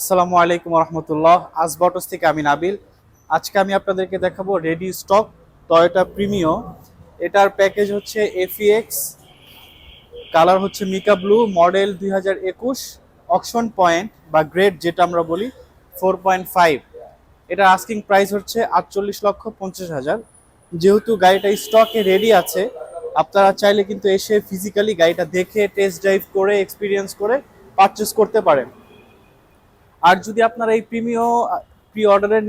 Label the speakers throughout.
Speaker 1: আসসালামু আলাইকুম রহমতুল্লাহ। আসবটস থেকে আমি নাবিল। আজকে আমি আপনাদেরকে দেখাবো রেডি স্টক টয়োটা প্রিমিও। এটার প্যাকেজ হচ্ছে এফিএক্স, কালার হচ্ছে mica blue, model 2021, auction point বা গ্রেড যেটা আমরা বলি 4.5। এটার আস্কিং প্রাইস হচ্ছে 48,50,000। যেহেতু গাড়িটা স্টকে রেডি আছে, আপনারা চাইলে কিন্তু এসে ফিজিক্যালি গাড়িটা দেখে টেস্ট ড্রাইভ করে এক্সপিরিয়েন্স করে পারচেস করতে পারেন। আর যদি আপনারা এই প্রি অর্ডারে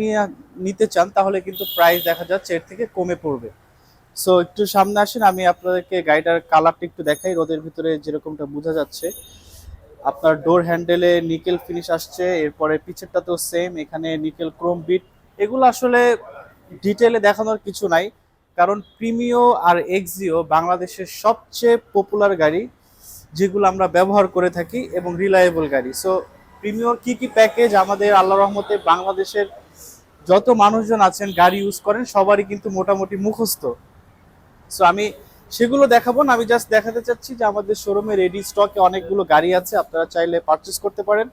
Speaker 1: নিতে চান তাহলে কিন্তু প্রাইস দেখা যাচ্ছে এর থেকে কমে পড়বে। সো একটু সামনে আসেন, আমি আপনাদেরকে গাড়িটার কালারটা একটু দেখাই। রোদের ভিতরে যেরকমটা বোঝা যাচ্ছে, আপনার ডোর হ্যান্ডেলে নিকেল ফিনিশ আসছে, এরপরে পিছেরটাতেও সেম, এখানে নিকেল ক্রোম বিট। এগুলো আসলে ডিটেলে দেখানোর কিছু নাই, কারণ প্রিমিও আর এক্সিও বাংলাদেশের সবচেয়ে পপুলার গাড়ি, যেগুলো আমরা ব্যবহার করে থাকি এবং রিলায়েবল গাড়ি। সো প্রিমিয়র কি কি প্যাকেজ আমাদের আল্লাহ রহমতে বাংলাদেশের যত মানুষজন আছেন গাড়ি ইউজ করেন সবারই কিন্তু মোটামুটি মুখস্থ। সো আমি সেগুলো দেখাবো না, আমি জাস্ট দেখাতে চাচ্ছি যে আমাদের শোরুমে রেডি স্টকে অনেকগুলো গাড়ি আছে, আপনারা চাইলে পারচেস করতে পারেন।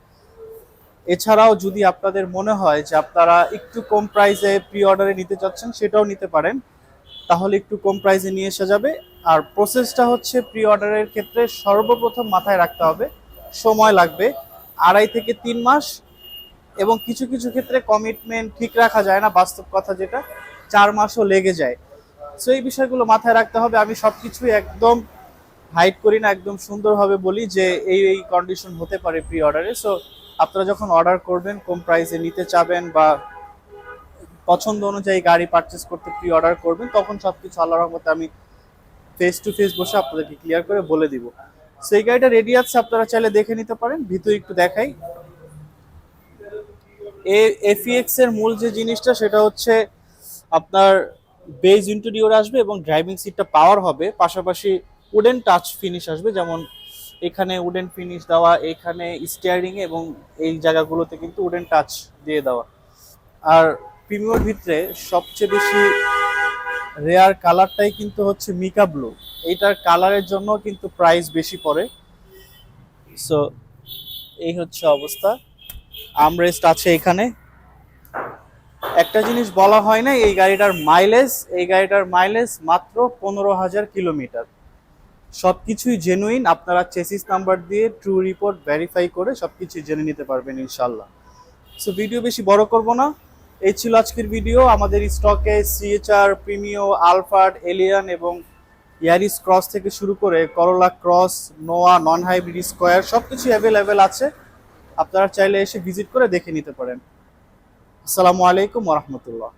Speaker 1: এছাড়াও যদি আপনাদের মনে হয় যে আপনারা একটু কম প্রাইসে প্রি অর্ডারে নিতে চাচ্ছেন, সেটাও নিতে পারেন, তাহলে একটু কম প্রাইসে নিয়ে এসে যাবে। আর প্রসেসটা হচ্ছে প্রি অর্ডারের ক্ষেত্রে সর্বপ্রথম মাথায় রাখতে হবে সময় লাগবে 2.5 থেকে 3 মাস, এবং কিছু কিছু ক্ষেত্রে কমিটমেন্ট ঠিক রাখা যায় না, বাস্তব কথা যেটা 4 মাসও লেগে যায়। সো এই বিষয়গুলো মাথায় রাখতে হবে। আমি সবকিছুই একদম হাইড করি না, একদম সুন্দরভাবে বলি যে এই এই কন্ডিশন হতে পারে প্রি অর্ডারে। সো আপনারা যখন অর্ডার করবেন, কম প্রাইসে নিতে চাবেন বা পছন্দ অনুযায়ী গাড়ি পারচেস করতে প্রি অর্ডার করবেন, তখন সবকিছু আল্লাহর রহমতে আমি ফেস টু ফেস বসে আপনাদেরকে ক্লিয়ার করে বলে দিব। সেই গাড়িটা রেডি আছে, আপনারা চাইলে দেখে নিতে পারেন। ভিতরে একটু দেখাই। এফিএক্স এর মূল যে জিনিসটা সেটা হচ্ছে আপনার বেজ ইন্টেরিয়র আসবে এবং ড্রাইভিং সিটটা পাওয়ার হবে, পাশাপাশি উডেন টাচ ফিনিশ আসবে, যেমন এখানে উডেন ফিনিশ দেওয়া, এখানে স্টিয়ারিং এ এবং এই জায়গাগুলোতে কিন্তু উডেন টাচ দিয়ে দেওয়া। আর প্রিমিয়র ভিতরে সবচেয়ে বেশি রেয়ার কালারটাই কিন্তু হচ্ছে মিকা ব্লু। এইটার কালারের জন্য কিন্তু প্রাইস বেশি পড়ে। সো এই হচ্ছে অবস্থা। আমরেস্ট আছে এখানে। একটা জিনিস বলা হয় না, এই গাড়িটার মাইলেজ মাত্র 15,000 কিলোমিটার। সবকিছুই জেনুইন, আপনারা চেসিস নাম্বার দিয়ে ট্রু রিপোর্ট ভেরিফাই করে সবকিছু জেনে নিতে পারবেন ইনশাল্লাহ। সো ভিডিও বেশি বড় করব না, এই ছিল আজকের ভিডিও। আমাদের স্টকে সিএচআর, প্রিমিও, আলফার্ড, এলিয়ান এবং ইয়ারিস ক্রস থেকে শুরু করে করোলা ক্রস, নোয়া, নন হাইব্রিড, স্কোয়ার সবকিছু অ্যাভেলেবেল আছে। আপনারা চাইলে এসে ভিজিট করে দেখে নিতে পারেন। আসসালামু আলাইকুম রহমতুল্লাহ।